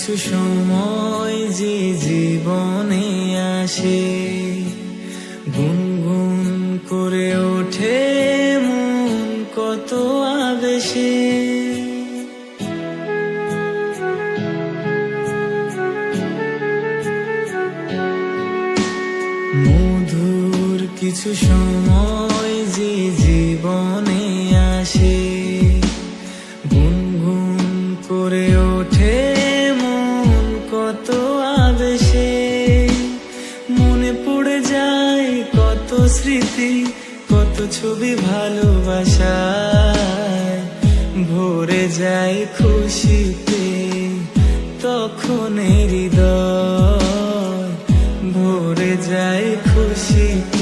কিছু সময় যে জীবনে আসে, গুনগুন করে ওঠে মন কত আবেশে। মধুর কিছু সময় যে জীবনে আসে, গুনগুন করে ওঠে মন কত আবেশে। মনে পড়ে যায় কত স্মৃতি, কত ছবি ভালোবাসায়, ভরে যায় খুশিতে তখন হৃদয়, ভরে যায়